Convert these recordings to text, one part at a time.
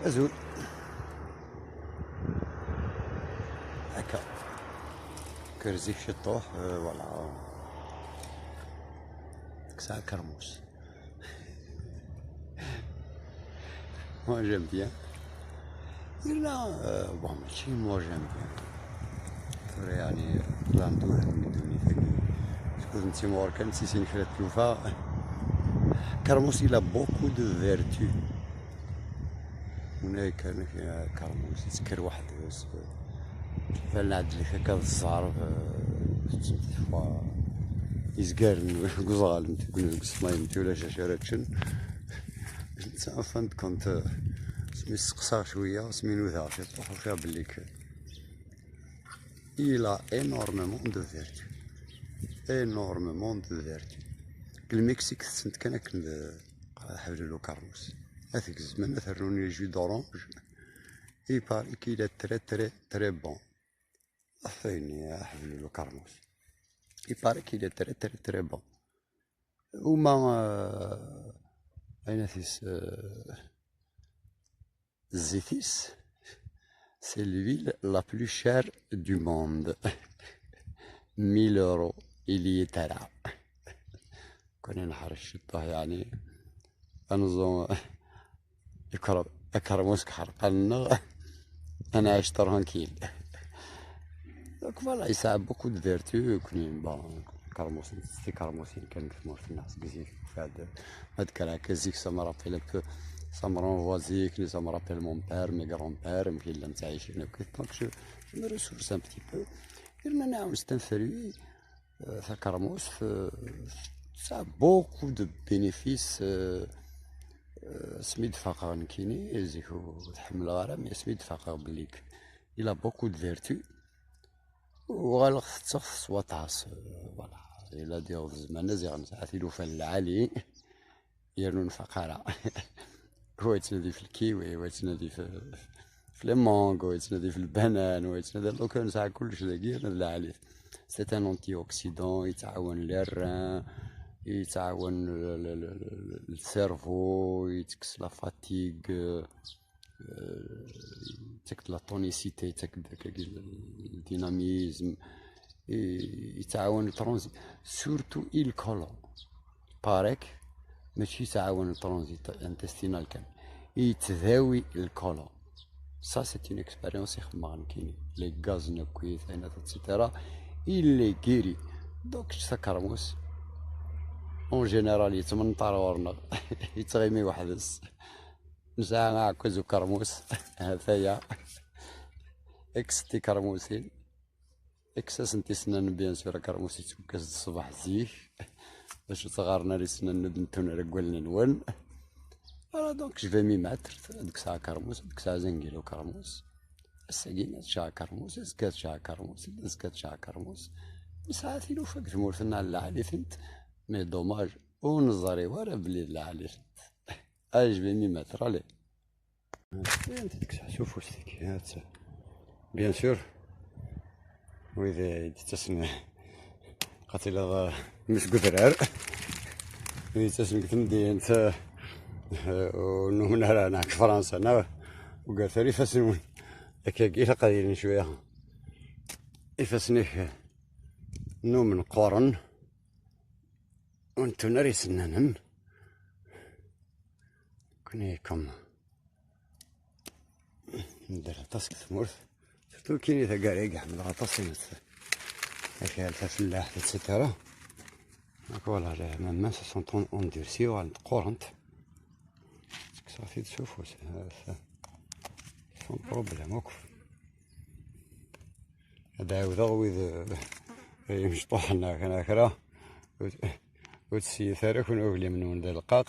أزول هكا كرزيك شطوح فوالا ديك الساعة كرموس. moi j'aime bien. إلا بون ماشي moi j'aime bien يعني لاندور ميدوني ثاني شكون نتي موركان نتي كرا تلوفا. كرموس إلا بوكو دو فيرتو. هنا كان كرموس يسكر واحد فعلا عدلك هكا الزهر فوا يزقارن قزغال تكون قسماين ولا شاشراتشن نتا فان كونت سمي سقسا شويه سمينو ذا تروحو فيها بليك إلا énormément de vertu énormément de vertu. المكسيك سنت كان حبلو كرموس هذيك الزمان ثروني جو دورونج إي باري كي تري تري تري بون فين حبلو كرموس إي باري كي تري تري تري بون. وما أين ثيس زيتيس c'est l'huile la plus chère du monde. 1000 euros il y ترى كنا نحر الشطة يعني أنظم كرموس حرقنا أنا عشت ترانكيل دونك فوالا يساعد بوكو دو فيرتو كوني بون كرموس ستي كرموسين كان كثمر في الناس كزيك هاد كراكا زيك سا مرابيل بو ça me renvoie que ça me rappelle mon père, mes grands-pères, qui l'aiment تعيشين هكا. دونك جو me ressource un petit peu. قلنا نعاود نستنفرو تاع كرموس ça a beaucoup de bénéfices. سميد فقر نكيني زيكو تحمل غرام سميد فقر بليك il a beaucoup de vertu وغالق تخص وطاس فوالا إلا ديال الزمان زيغ ساعات يلوفا العالي يرنون فقراء. هو يتنادي في الكيوي ويتنادي في المانغو ويتنادي في البنان ويتنادي لو كان ساعة كلش ذاكي نرد عليه. سي ان انتي اوكسيدون يتعاون للران يتعاون السيرفو يتكس لا فاتيغ تك لا تونيسيتي تك الديناميزم يتعاون الترانزيت سورتو الكولون باريك ماشي تعاون الترانزيت انتستينال كان يتذاوي الكولون. سا سي اون اكسبيريونس يخدمها كاينين لي غاز نكوي ثاني اكسيتيرا إلي كيري. دوك سا كرموس اون جينيرال يتمنطر ورنا يتغيمي وحدس نساعة كوزو كرموس هذايا اكستي كرموسين اكساس نتي سنان بيان سور كرموس يتوكاس الصباح زيك باش صغارنا لي سنان نبنتون رجولنا نون. فوالا دونك جو في مي ماتر ديك الساعة كرموس ديك الساعة زنقيلو كرموس الساقينات شاع كرموس زكات شاع كرموس زكات شاع كرموس ساعات يلوفا كثمورتنا على العالي ثنت مي دوماج ونظري ورا بلي العالي ثنت اج في مي ماتر الي انت ديك الساعة شوفو ستيك بيان سور وإذا تسمع قتل مش قدرار يتسمى كتمدي انت ونهنا رانا في فرنسا انا وقالت لي فاسنون هكا كيف قليلين شويه يفسنيه نو من قرن وانتو ناري سنانن كونيكم ندير طاسك ثمورث سورتو كاين ثقاري كاع من غطاسينات هكا الفلاح اتسيتيرا فوالا لا ماما سا سون اندورسيو عند قرنت صافي تشوفو سون بروبليم هاكو هدا عاود ويذ مشطوح لنا كرا وتسي ثارك ونوغلي من ولد القاق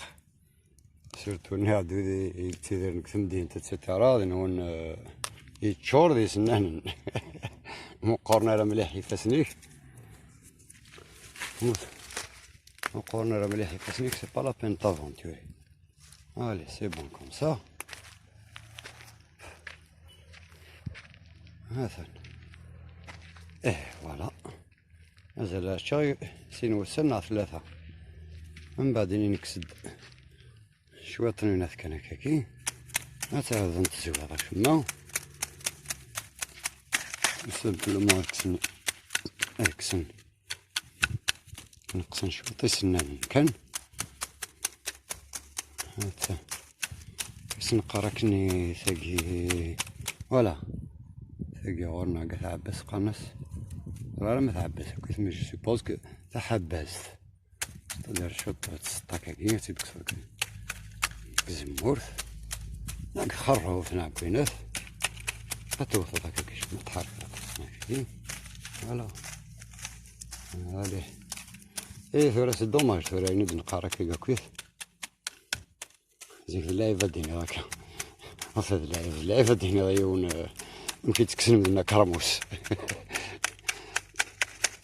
سورتو نهادو يتيدر نكتمدين تتسيتيرا نون يتشور دي سنان مقارنة راه مليح يفاسنيك مقارنة راه مليح يفاسنيك سي با لا بين تافونتوري. Allez, c'est bon comme ça. مثلا فوالا مازال الشاي سنوصلنا 3 من بعد نكسد شوية طنينات كان هكاكي هتعاود نتزوج هذا كما سمبلومون اكسن نقصن شوطي سنان كان هاتا كنقرا كني ثاقي فوالا ثاقي غورنا كاع تعبس قنص راه ما تعبس كيف ما جو سوبوز كو تحبس تقدر شوط تسطا كاكي تيدكسر زمورث ياك خروف نلعب بينات غتوصل هكا كيش متحرك ماشي فوالا هادي ايه ثورة سي دوماج ثورة ينود نقرا كيكا كويس زيك اللعيبة ديني هاكا هاد اللعيبة ديني غيون يمكن تكسن منا كرموس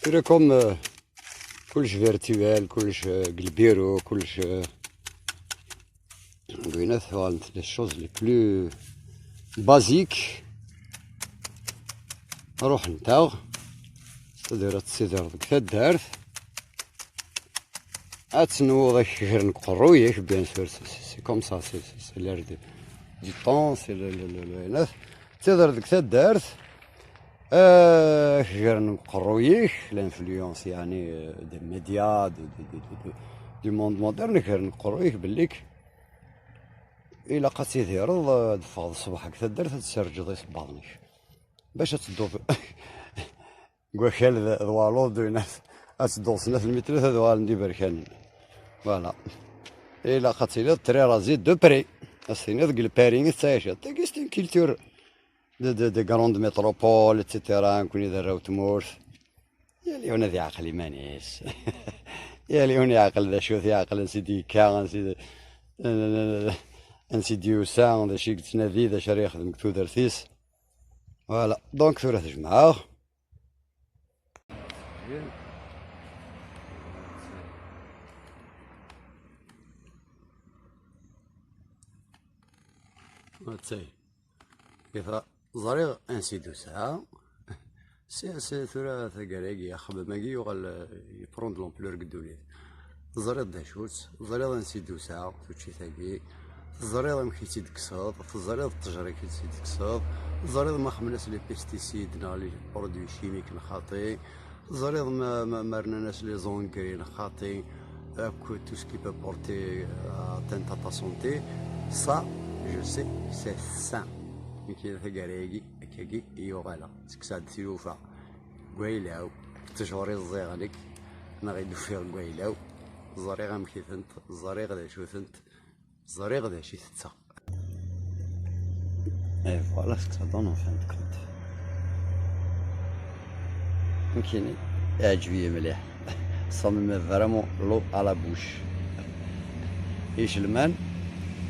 ثورة كوم كلش فيرتوال كلش قلبيرو كلش بينات فوالا لي شوز لي بلو بازيك روح نتاغ تدير تسيدر ديك تدارت اتسنو داك غير نقرو ياك بيان سور سي كوم سا سي لير دي طون سي الناس تدير ديك تدارت غير نقرو ياك لانفلونس يعني دي ميديا دي موند مودرن غير نقرو ياك بليك إلا قاتي ديرض دفاض الصباح هكا تدارت تسرجض يصباضنيك باش تدو كوخال دوالو دو ناس اتدو سنة في المتر دوال ندي بركان فوالا إلا قاتي تري رازي دو بري السيني ذوك البارينغ تايشا تاكيستين كيلتور دي كروند ميتروبول اتسيتيرا نكون يدراو تمورث يا ليون ذي عقلي مانيس يا ليون يعقل ذا شوث يعقل نسيدي كا نسيدي يوسا ذا شي قلت نادي ذا شري يخدم كتو درتيس فوالا دونك ثورة تجمعوه هاتاي كيف زريغ انسيدو ساعة سي ثورة ثقالاكي يخبى ماكي يوغل يبروند لومبلور قدوليت زريغ داشوت زريغ انسيدو ساعة توتشي ثاقي الزريض يمكن تيدكساض الزريض التجري كي تيدكساض الزريض ما خمناش لي بيستيسيد نا لي برودوي شيميك نخاطي الزريض ما رناناش لي زونكري نخاطي كو تو سكي بو بورتي اتنت ا تا سونتي سا جو سي سي سان يمكن ثقالاكي هكاكي يوغالا تكساد تيوفا كويلاو تجوري الزيغلك انا غيدو فيها كويلاو الزريغ مكيثنت الزريغ دا شوثنت الزريغ دا شي ثتا اي فوالا سكتا دون فان كونت يمكن يعجبني مليح صمم فريمون لو على بوش ايش المان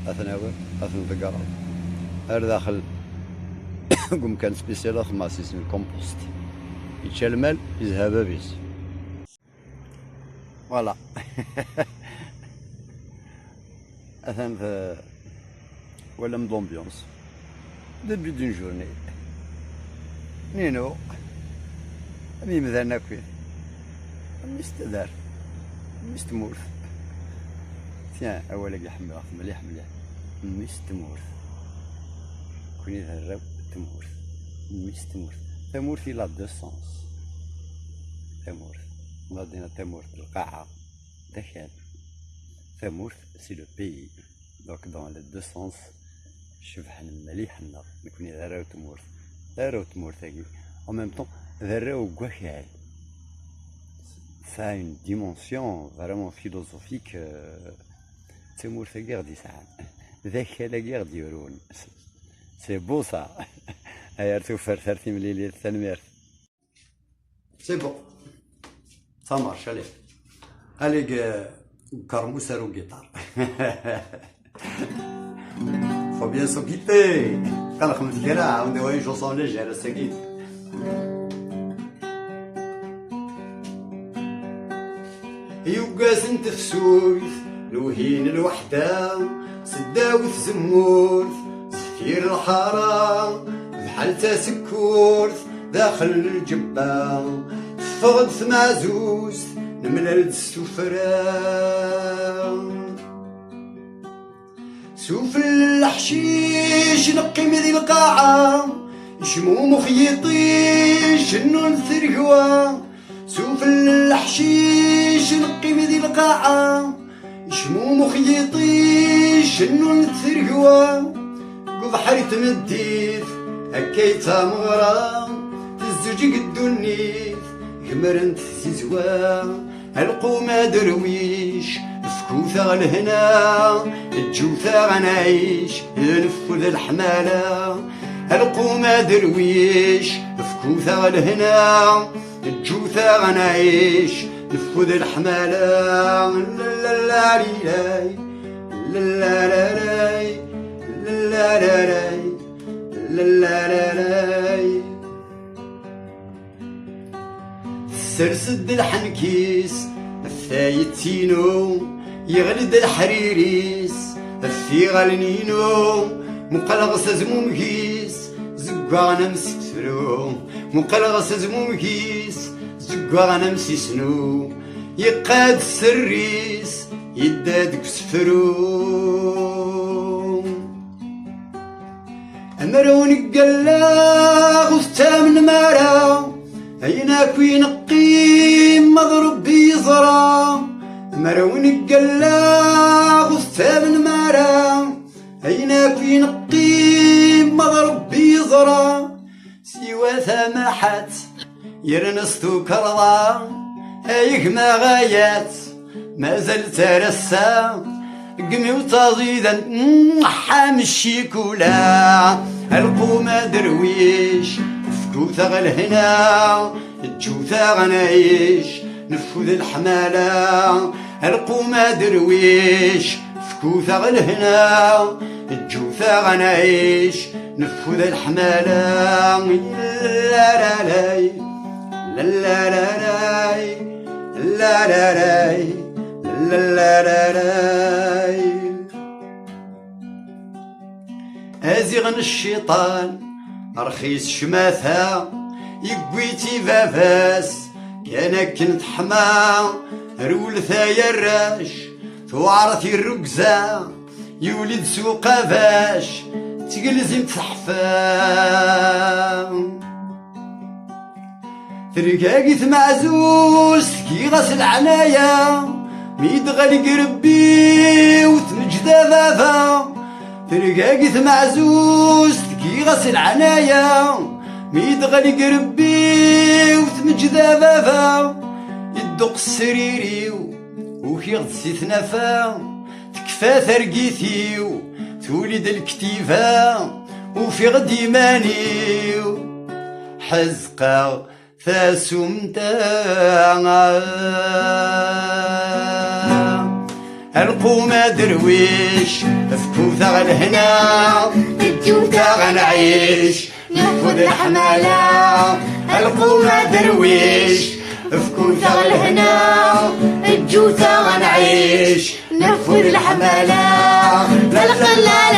اثناوي اثن ذكر هر داخل قم كان سبيسيال خماسيس من كومبوست يتشال المال يذهب بيس فوالا اثن ولا من لومبيونس دبي دون جورني نينو مي مذانا كوين مستدار مستمورث تيان اولا حمراء مليح مليح مستمورث كوني ذهرب تمورث مستمورث تمورث لا دو سونس تمورث غادينا تمورث القاعة دخل تمورث سي لو بيي دونك دون لي دو سونس شبحنا مليحنا نكوني ذهرب تمورث ذهرب تمورث هاكي en même temps ذهرب كواخال ça a une dimension vraiment philosophique تمور في غير دي ساعة ذاك لا غير ديرون سي بو سا هيا توفر 30 مليلتر تنمير سي بون سا مارش عليك عليك كرموس رو جيتار فو بيان سوكيتي كان خمس كراع وندوي جوسون ليجير ساكيت يوقاس انت فسوس لوهين الوحدة سداوث زمورث زفير الحارة بحال تا سكورث داخل الجبة فغد ثمازوز نملل السفرة سوف الحشيش نقي ذي القاعة شموم خيطي شنو الثرقوة سوف الحشيش نقي ذي القاعة شموم خيطي شنو الثرقوة بحر تمديث هكيتا مغرى تزوجي قدو النيث كمرنت زيزوا القومة درويش فكوثة الهنا الجوثة غنعيش نفذ الحمالة القومة درويش فكوثة الهنا الجوثة غنعيش نفذ الحمالة لا لا لا لا لا لا لا سرسد الحنكيس الثايتينو يغلد الحريريس الثيغ النينو مقلغس زمومكيس زقانا مسكترو مقلغس زمومكيس زقانا مسيسنو يقاد السريس يدادك سفرو أمرون قلاغ وستامن مارا أيناك وينقي مضرب بيزرا أمرون قلاغ وستامن مارا أيناك وينقي مضرب بيزرا سوى ثمحت يرنستو كرضا أيك ما غايات ما زلت رسا قمي وتزيدا حام الشيكولا القومة درويش فكوثة غلهنا الجوثة غنعيش نفذ الحمالة القومة درويش فكوثة غلهنا الجوثة غنعيش نفذ الحمالة لا لا لا لا لا لا لا لا لا لا أزيغن الشيطان رخيص شماثا يقويتي فافاس كان كنت حما رول ثايا الراش توعرثي الركزة يولد سوق فاش تقلزم تحفا ترقاقي معزوز كي غسل عنايا ميد غلق ربي وتمجد فافا ترقاقي معزوز كي غسل عنايا ميد غلق ربي وتمجد فافا يدق السريري وكي غدسي ثنفا تكفى ثرقيثي تولد الكتيفة وفي غدي ماني حزقا فاسمتا القومة درويش فكوثة غلهنا الجوثة غنعيش نفذ الحمالة القومة درويش فكوثة غلهنا الجوثة غنعيش نفذ الحمالة لا لا